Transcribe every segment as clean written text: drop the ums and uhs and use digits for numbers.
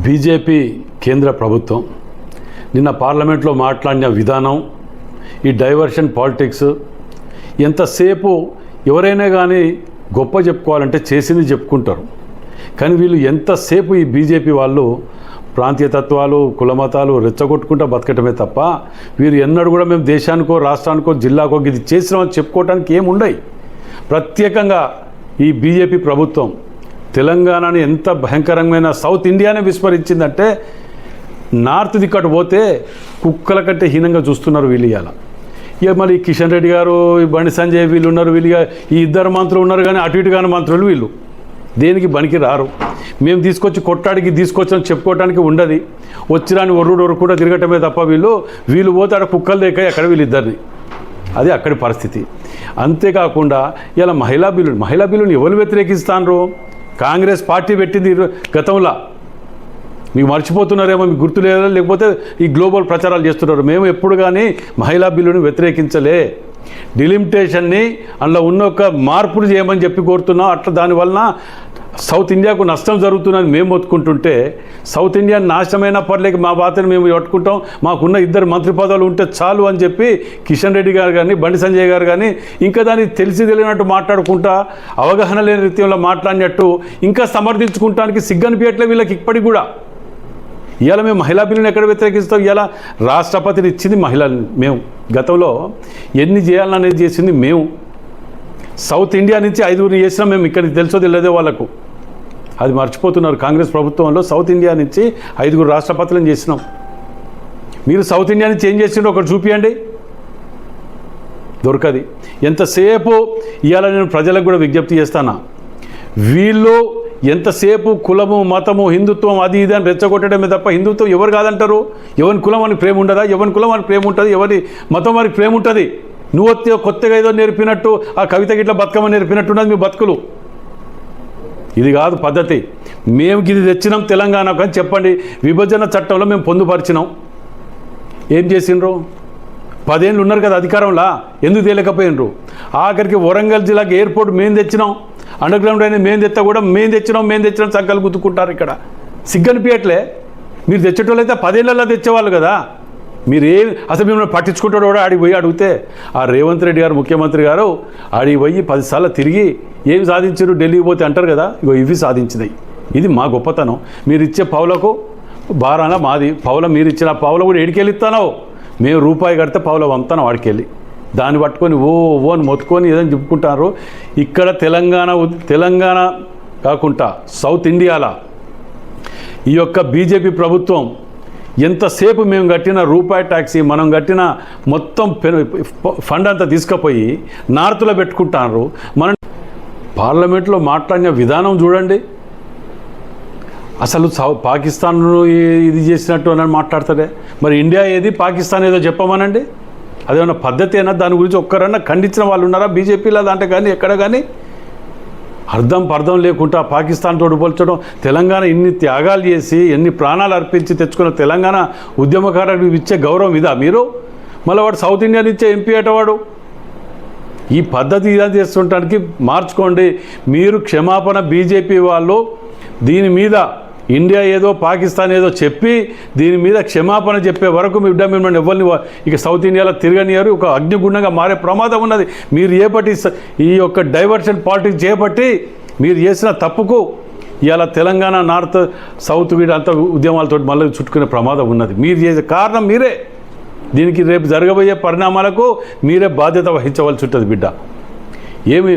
BJP కేంద్ర ప్రభుత్వం నిన్న పార్లమెంట్లో మాట్లాడిన విధానం, ఈ డైవర్షన్ పాలిటిక్స్, ఎంతసేపు ఎవరైనా కానీ గొప్ప చెప్పుకోవాలంటే చేసింది చెప్పుకుంటారు. కానీ వీళ్ళు ఎంతసేపు ఈ బీజేపీ వాళ్ళు ప్రాంతీయ తత్వాలు, కులమతాలు రెచ్చగొట్టుకుంటూ బతకటమే తప్ప వీరు ఎన్నడూ కూడా మేము దేశానికో, రాష్ట్రానికో, జిల్లాకో ఇది చేసినామని చెప్పుకోవడానికి ఏముండయి. ప్రత్యేకంగా ఈ బీజేపీ ప్రభుత్వం తెలంగాణని ఎంత భయంకరమైన సౌత్ ఇండియానే విస్మరించిందంటే నార్త్ దిక్కటు పోతే కుక్కల కంటే హీనంగా చూస్తున్నారు వీళ్ళు. ఇక మరి కిషన్ రెడ్డి గారు, బండి సంజయ్ వీళ్ళు ఉన్నారు, వీళ్ళు ఈ ఇద్దరు మంత్రులు ఉన్నారు. కానీ అటు ఇటు కాని మంత్రులు వీళ్ళు దేనికి బనికి రారు. మేము తీసుకొచ్చి కొట్టాడికి తీసుకొచ్చాం చెప్పుకోవడానికి ఉండదు. వచ్చిరాని ఒర్రుడు కూడా తిరగటమే తప్ప వీళ్ళు పోతే అక్కడ కుక్కలు లేక అక్కడ వీళ్ళిద్దరిని, అది అక్కడి పరిస్థితి. అంతేకాకుండా ఇలా మహిళా బిల్లుని ఎవరు వ్యతిరేకిస్తాన్రు? కాంగ్రెస్ పార్టీ పెట్టింది గతంలో. మీకు మర్చిపోతున్నారేమో, మీకు గుర్తు లేదా, లేకపోతే ఈ గ్లోబల్ ప్రచారాలు చేస్తున్నారు. మేము ఎప్పుడు కానీ మహిళా బిల్లుని వ్యతిరేకించలే. డిలిమిటేషన్ని అందులో ఉన్న ఒక మార్పులు చేయమని చెప్పి కోరుతున్నాం. అట్లా దానివలన సౌత్ ఇండియాకు నష్టం జరుగుతుందని మేము ఒత్తుకుంటుంటే, సౌత్ ఇండియా నాశనమైనా పర్లేక మా బాధను మేము పట్టుకుంటాం, మాకున్న ఇద్దరు మంత్రి పదవులు ఉంటే చాలు అని చెప్పి కిషన్ రెడ్డి గారు కానీ, బండి సంజయ్ గారు కానీ ఇంకా దాన్ని తెలియనట్టు మాట్లాడుకుంటా, అవగాహన లేని రీతిలో మాట్లాడినట్టు ఇంకా సమర్థించుకుంటానికి సిగ్గనిపించట్లే వీళ్ళకి ఇప్పటికి కూడా. ఇవాళ మేము మహిళా బిల్లుని ఎక్కడ వ్యతిరేకిస్తాం? ఇవాళ రాష్ట్రపతిని ఇచ్చింది మహిళల్ని మేము. గతంలో ఎన్ని చేయాలనేది చేసింది మేము. సౌత్ ఇండియా నుంచి 5గురిని చేసినాం మేము. ఇక్కడికి తెలుసో తెలియదే వాళ్ళకు, అది మర్చిపోతున్నారు. కాంగ్రెస్ ప్రభుత్వంలో సౌత్ ఇండియా నుంచి 5గురు రాష్ట్రపతులను చేసినాం. మీరు సౌత్ ఇండియా నుంచి ఏం చేసిండ్రో ఒకటి చూపియండి, దొరకది. ఎంతసేపు ఇవాళ నేను ప్రజలకు కూడా విజ్ఞప్తి చేస్తానా, వీళ్ళు ఎంతసేపు కులము, మతము, హిందుత్వం అది ఇది అని రెచ్చగొట్టడమే తప్ప హిందుత్వం ఎవరు కాదంటారు? ఎవరి కులం అని ప్రేమ ఉండదా? ఎవరి కులం అని ప్రేమ ఉంటుంది, ఎవరి మతం వారికి ప్రేమ ఉంటుంది. నువ్వు కొత్తగా ఏదో నేర్పినట్టు, ఆ కవిత గిట్ల బతుకమ్మ నేర్పినట్టున్నది మీ బతుకులు. ఇది కాదు పద్ధతి. మేము ఇది తెచ్చినాం తెలంగాణకు అని చెప్పండి. విభజన చట్టంలో మేము పొందుపరిచినాం. ఏం చేసిండ్రు? 10 ఏళ్ళు ఉన్నారు కదా అధికారంలో, ఎందుకు తేలేకపోయినరు? ఆఖరికి వరంగల్ జిల్లాకి ఎయిర్పోర్ట్ మేము తెచ్చినాం, అండర్ గ్రౌండ్ అయినా మేము తెస్తా కూడా మేము తెచ్చినాం సంకలు గుర్తుకుంటారు. ఇక్కడ సిగ్గనిపించట్లే. మీరు తెచ్చేటోళ్ళు అయితే 10 ఏళ్ళల్లో తెచ్చేవాళ్ళు కదా. మీరు అసలు మిమ్మల్ని పట్టించుకుంటాడు కూడా. ఆడికి పోయి అడిగితే ఆ రేవంత్ రెడ్డి గారు, ముఖ్యమంత్రి గారు ఆడికి పోయి 10 సార్లు తిరిగి ఏం సాధించారు ఢిల్లీకి పోతే అంటారు కదా, ఇగో ఇవి సాధించినాయి. ఇది మా గొప్పతనం. మీరు ఇచ్చే పావులకు బారాన మాది పౌల, మీరు ఇచ్చిన పావుల కూడా ఎడికెళ్ళి ఇస్తానో, మేము రూపాయి కడితే పావుల వంతాను వాడికెళ్ళి, దాన్ని పట్టుకొని ఓ అని మొత్తుకొని ఏదైనా చెప్పుకుంటారు. ఇక్కడ తెలంగాణ కాకుండా సౌత్ ఇండియాలో ఈ యొక్క బీజేపీ ప్రభుత్వం ఎంతసేపు మేము కట్టిన రూపాయి ట్యాక్సీ, మనం కట్టిన మొత్తం ఫండ్ అంతా తీసుకుపోయి నార్త్లో పెట్టుకుంటారు. మనం పార్లమెంట్లో మాట్లాడిన విధానం చూడండి. అసలు పాకిస్తాన్ ఇది చేసినట్టు అని మాట్లాడతారే. మరి ఇండియా ఏది, పాకిస్తాన్ ఏదో చెప్పమనండి. అదేమన్నా పద్ధతి అయినా? దాని గురించి ఒక్కరన్నా ఖండించిన వాళ్ళు ఉన్నారా బీజేపీలో? దాంట్లో కానీ ఎక్కడ కానీ అర్థం లేకుండా పాకిస్తాన్ తోడు పోల్చడం. తెలంగాణ ఇన్ని త్యాగాలు చేసి, ఎన్ని ప్రాణాలు అర్పించి తెచ్చుకున్న తెలంగాణ ఉద్యమకారులకు ఇచ్చే గౌరవం ఇదా మీరు? మళ్ళీ వాడు సౌత్ ఇండియా నుంచే ఎంపీ అటవాడు. ఈ పద్ధతి ఇదా చేస్తుంటానికి మార్చుకోండి. మీరు క్షమాపణ, బీజేపీ వాళ్ళు దీని మీద ఇండియా ఏదో పాకిస్తాన్ ఏదో చెప్పి దీని మీద క్షమాపణ చెప్పే వరకు మీ మిమ్మల్ని ఎవరిని ఇక సౌత్ ఇండియాలో తిరగనియారు. ఒక అగ్నిగుండంగా మారే ప్రమాదం ఉన్నది. మీరు ఈ యొక్క డైవర్షన్ పాలిటిక్స్ చేపట్టి మీరు చేసిన తప్పుకు ఇవాళ తెలంగాణ, నార్త్, సౌత్ వీడంతా ఉద్యమాలతో మళ్ళీ చుట్టుకునే ప్రమాదం ఉన్నది. మీరు చేసే కారణం మీరే. దీనికి రేపు జరగబోయే పరిణామాలకు మీరే బాధ్యత వహించవలసి ఉంటుంది బిడ్డ. ఏమి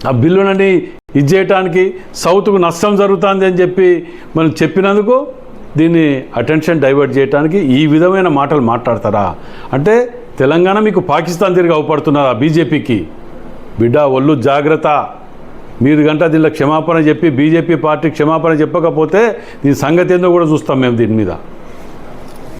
ఆ బిల్లునని ఇది చేయటానికి సౌత్కు నష్టం జరుగుతుంది అని చెప్పి మనం చెప్పినందుకు దీన్ని అటెన్షన్ డైవర్ట్ చేయడానికి ఈ విధమైన మాటలు మాట్లాడతారా? అంటే తెలంగాణ మీకు పాకిస్తాన్ తిరిగి అవపడుతున్నారా బీజేపీకి? బిడ్డ ఒళ్ళు జాగ్రత్త. మీరు గంట దీనిలో క్షమాపణ చెప్పి బీజేపీ పార్టీ క్షమాపణ చెప్పకపోతే దీని సంగతి ఏందో కూడా చూస్తాం మేము దీని మీద.